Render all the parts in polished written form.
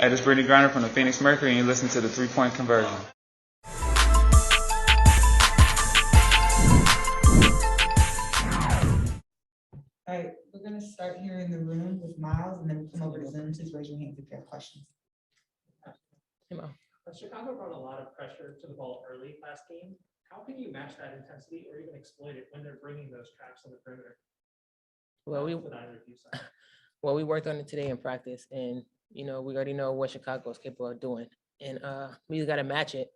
Hey, this is Brittany Griner from the Phoenix Mercury, and you listen to the 3-Point Conversion. All right, we're gonna start here in the room with Miles, and then we'll come over to Zoom. Please raise your hands if you have questions. Chicago brought a lot of pressure to the ball early last game. How can you match that intensity or even exploit it when they're bringing those traps on the perimeter? Well, we worked on it today in practice, and we already know what Chicago is capable of doing, and we just got to match it.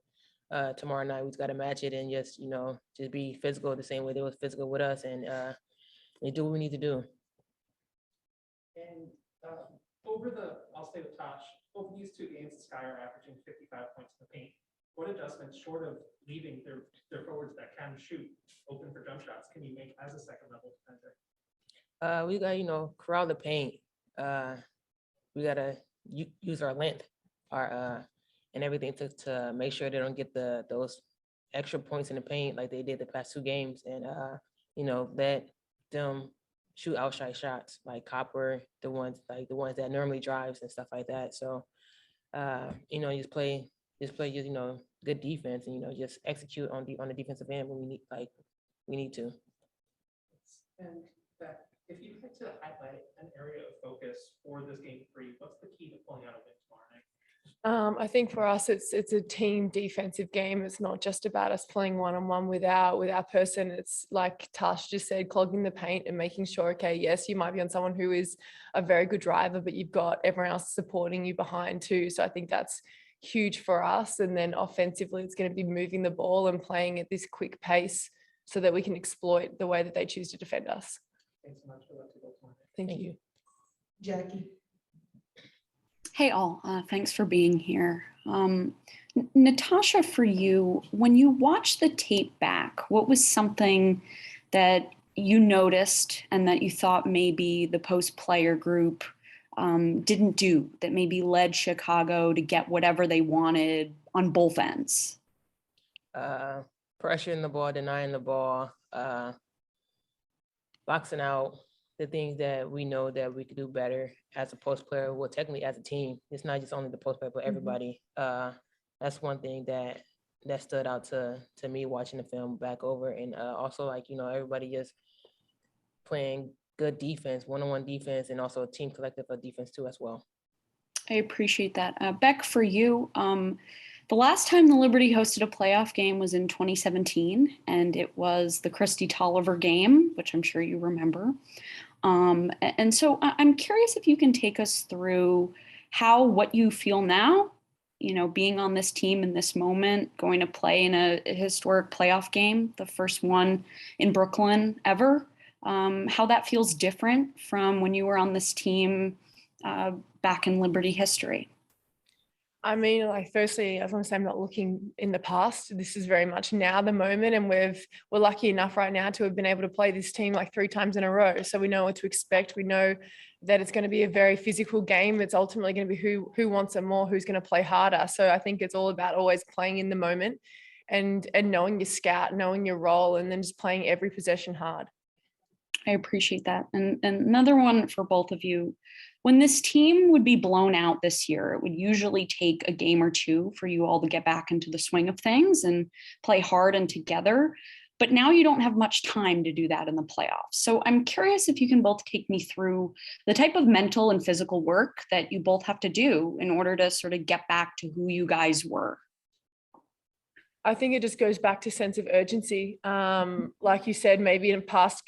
Tomorrow night, we just got to match it and just be physical the same way they was physical with us, and do what we need to do. And I'll stay with Tosh. Over these 2 games, the Sky are averaging 55 points in the paint. What adjustments, short of leaving their forwards that can shoot open for jump shots, can you make as a second level defender? We got corral the paint. We gotta use our length, and everything to make sure they don't get those extra points in the paint like they did the past 2 games, and let them shoot outside shots like Copper, the ones that normally drives and stuff like that. So just play good defense, and just execute on the defensive end when we need to. And that if you had to highlight an area of focus for this game for you, what's the key to pulling out a win tomorrow night? I think for us, it's a team defensive game. It's not just about us playing one-on-one with our person. It's like Tash just said, clogging the paint and making sure, okay, yes, you might be on someone who is a very good driver, but you've got everyone else supporting you behind too. So I think that's huge for us. And then offensively, it's going to be moving the ball and playing at this quick pace so that we can exploit the way that they choose to defend us. Thanks so much for that. Thank you. Jackie. Hey all, thanks for being here. Natasha, for you, when you watch the tape back, what was something that you noticed and that you thought maybe the post player group didn't do, that maybe led Chicago to get whatever they wanted on both ends? Pressuring the ball, denying the ball, boxing out, the things that we know that we could do better as a post player, well, technically as a team. It's not just only the post player, but everybody. That's one thing that stood out to me watching the film back over. And also everybody just playing good defense, one-on-one defense, and also a team collective of defense too as well. I appreciate that. Beck, for you, the last time the Liberty hosted a playoff game was in 2017, and it was the Christy Tolliver game, which I'm sure you remember. And so I'm curious if you can take us through what you feel now, being on this team in this moment, going to play in a historic playoff game, the first one in Brooklyn ever, how that feels different from when you were on this team back in Liberty history. I mean, firstly, I want to say I'm not looking in the past. This is very much now the moment, and we're lucky enough right now to have been able to play this team 3 times in a row. So we know what to expect. We know that it's going to be a very physical game. It's ultimately going to be who wants it more, who's going to play harder. So I think it's all about always playing in the moment and knowing your scout, knowing your role, and then just playing every possession hard. I appreciate that. And another one for both of you. When this team would be blown out this year, it would usually take a game or 2 for you all to get back into the swing of things and play hard and together. But now you don't have much time to do that in the playoffs. So I'm curious if you can both take me through the type of mental and physical work that you both have to do in order to sort of get back to who you guys were. I think it just goes back to sense of urgency. Like you said, maybe in past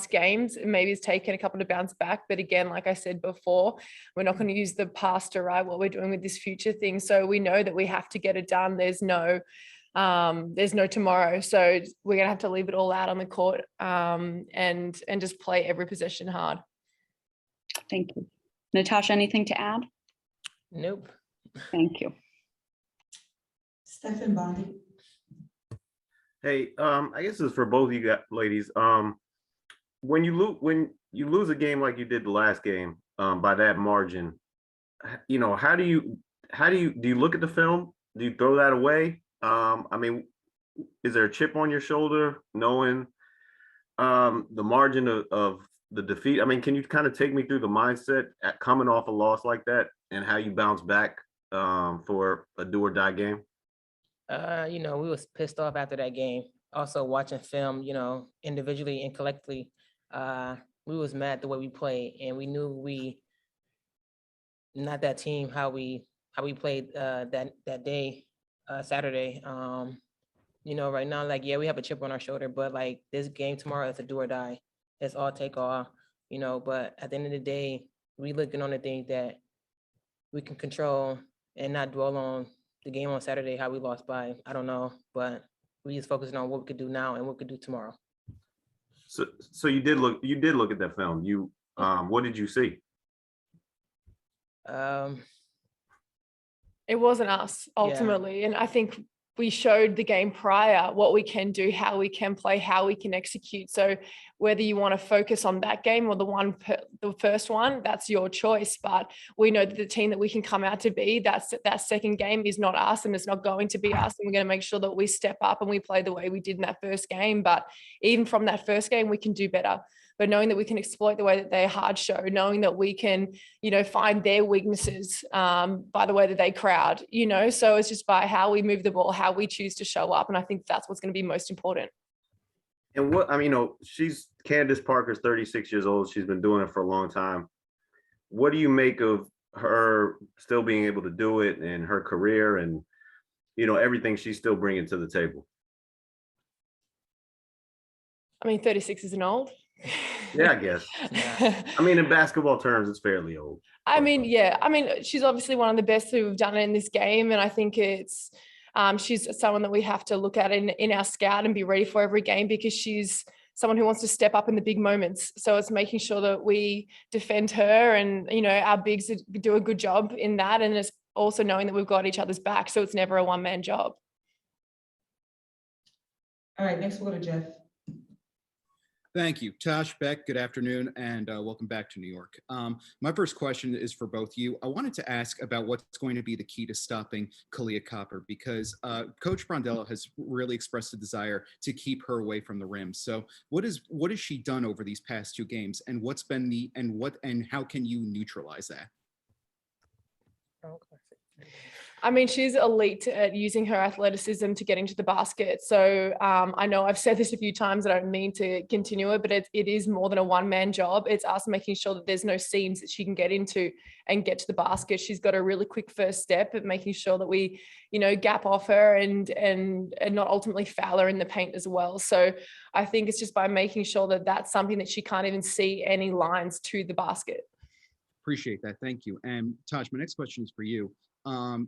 games, maybe it's taken a couple to bounce back. But again, like I said before, we're not going to use the past to write what we're doing with this future thing. So we know that we have to get it done. There's no tomorrow. So we're going to have to leave it all out on the court and just play every possession hard. Thank you. Natasha, anything to add? Nope. Thank you. Stephen Bondi. Hey, I guess this is for both of you ladies. When you lose a game like you did the last game by that margin, how do you look at the film? Do you throw that away? I mean, is there a chip on your shoulder knowing the margin of the defeat? I mean, can you kind of take me through the mindset at coming off a loss like that and how you bounce back for a do or die game? You know, we was pissed off after that game. Also watching film, you know, individually and collectively, we was mad the way we played, and we knew we not that team how we played that day, Saturday. You know, right now, like, yeah, we have a chip on our shoulder, but like this game tomorrow is a do or die. It's all take all, you know, but at the end of the day, we looking on the things that we can control and not dwell on the game on Saturday, how we lost by, I don't know, but we just focusing on what we could do now and what we could do tomorrow. So you did look at that film. You what did you see? It wasn't us ultimately. And I think we showed the game prior what we can do, how we can play, how we can execute. So whether you want to focus on that game or the first one, that's your choice. But we know that the team that we can come out to be, that second game is not us, and it's not going to be us. And we're going to make sure that we step up and we play the way we did in that first game. But even from that first game, we can do better. But knowing that we can exploit the way that they hard show, knowing that we can, you know, find their weaknesses by the way that they crowd, you know, so it's just by how we move the ball, how we choose to show up. And I think that's what's going to be most important. And what, I mean, you know, Candace Parker's 36 years old. She's been doing it for a long time. What do you make of her still being able to do it and her career and, you know, everything she's still bringing to the table? I mean, 36 isn't old. Yeah, I guess. I mean, in basketball terms, it's fairly old. I mean, yeah. I mean, she's obviously one of the best who have done it in this game. And I think it's, she's someone that we have to look at in our scout and be ready for every game, because she's someone who wants to step up in the big moments. So it's making sure that we defend her and, you know, our bigs do a good job in that. And it's also knowing that we've got each other's back. So it's never a one-man job. All right, next we'll go to Jeff. Thank you. Tosh, Beck, good afternoon, and welcome back to New York. My first question is for both you. I wanted to ask about what's going to be the key to stopping Kalia Copper, because Coach Brondello has really expressed a desire to keep her away from the rim. So what has she done over these past two games, and what's been and how can you neutralize that? I mean, she's elite at using her athleticism to get into the basket. So I know I've said this a few times. I don't mean to continue it, but it is more than a one-man job. It's us making sure that there's no seams that she can get into and get to the basket. She's got a really quick first step at making sure that we, you know, gap off her and not ultimately foul her in the paint as well. So I think it's just by making sure that that's something that she can't even see any lines to the basket. Appreciate that. Thank you. And Tosh, my next question is for you.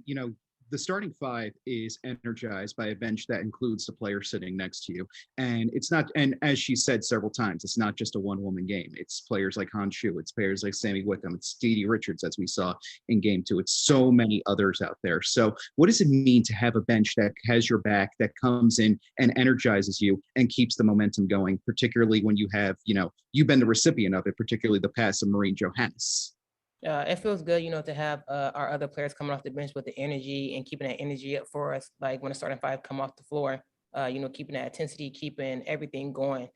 You know, the starting five is energized by a bench that includes the player sitting next to you. And it's not, and as she said several times, it's not just a one-woman game. It's players like Han Shu, it's players like Sammy Wickham, it's Dee Richards, as we saw in game two. It's so many others out there. So what does it mean to have a bench that has your back, that comes in and energizes you and keeps the momentum going, particularly when you have, you know, you've been the recipient of it, particularly the pass of Maureen Johannes? It feels good, you know, to have our other players coming off the bench with the energy and keeping that energy up for us. Like when the starting five come off the floor, you know, keeping that intensity, keeping everything going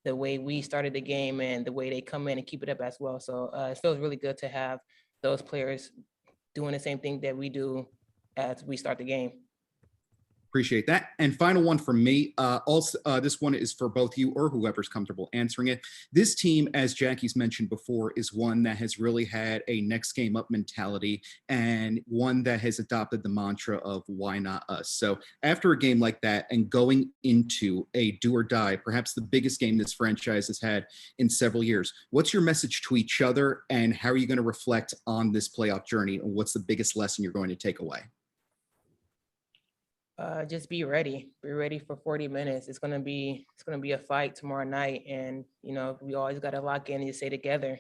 the way we started the game and the way they come in and keep it up as well. So it feels really good to have those players doing the same thing that we do as we start the game. Appreciate that. And final one from me. Also, this one is for both you or whoever's comfortable answering it. This team, as Jackie's mentioned before, is one that has really had a next game up mentality and one that has adopted the mantra of why not us. So after a game like that and going into a do or die, perhaps the biggest game this franchise has had in several years, what's your message to each other and how are you going to reflect on this playoff journey? And what's the biggest lesson you're going to take away? Just be ready. Be ready for 40 minutes. It's gonna be a fight tomorrow night, and you know we always got to lock in and stay together.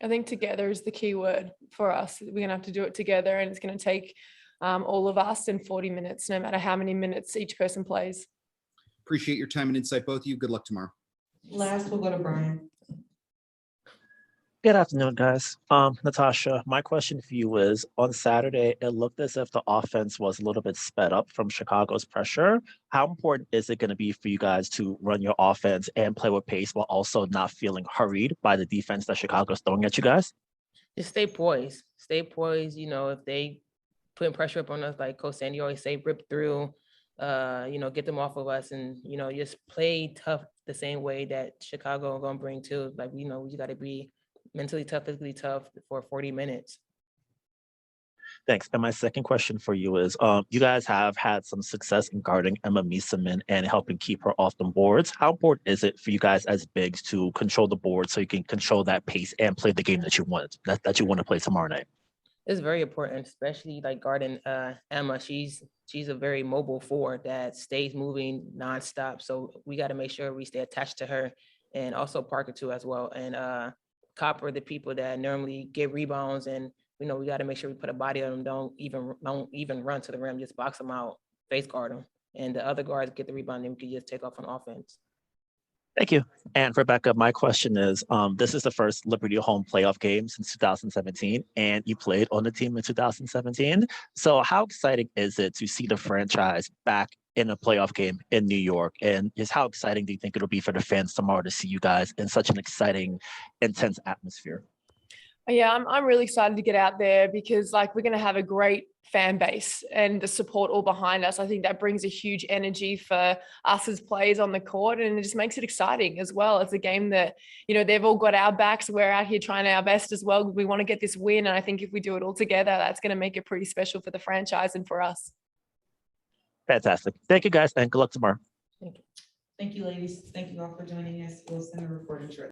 I think together is the key word for us. We're gonna have to do it together, and it's gonna take all of us in 40 minutes, no matter how many minutes each person plays. Appreciate your time and insight, both of you. Good luck tomorrow. Last, we'll go to Brian. Good afternoon, guys. Natasha, my question for you is on Saturday, it looked as if the offense was a little bit sped up from Chicago's pressure. How important is it going to be for you guys to run your offense and play with pace while also not feeling hurried by the defense that Chicago's throwing at you guys? Just stay poised. Stay poised. If they putting pressure up on us, like Coach Sandy always say, rip through, get them off of us and, just play tough the same way that Chicago gonna bring too. Like, we got to be mentally tough, physically tough for 40 minutes. Thanks. And my second question for you is, you guys have had some success in guarding Emma Mieseman and helping keep her off the boards. How important is it for you guys as bigs to control the board so you can control that pace and play the game that you want to play tomorrow night? It's very important, especially like guarding Emma. She's a very mobile forward that stays moving nonstop. So we got to make sure we stay attached to her, and also Parker too as well. And Copper, the people that normally get rebounds, and we got to make sure we put a body on them. Don't even run to the rim. Just box them out, face guard them, and the other guards get the rebound. And we can just take off on offense. Thank you. And Rebecca, my question is, this is the first Liberty home playoff game since 2017, and you played on the team in 2017. So how exciting is it to see the franchise back in a playoff game in New York? And just how exciting do you think it'll be for the fans tomorrow to see you guys in such an exciting, intense atmosphere? Yeah, I'm really excited to get out there because we're going to have a great fan base and the support all behind us. I think that brings a huge energy for us as players on the court, and it just makes it exciting as well. It's a game that, they've all got our backs. We're out here trying our best as well. We want to get this win. And I think if we do it all together, that's going to make it pretty special for the franchise and for us. Fantastic. Thank you, guys, and good luck tomorrow. Thank you. Thank you, ladies. Thank you all for joining us. We'll send a recording shortly.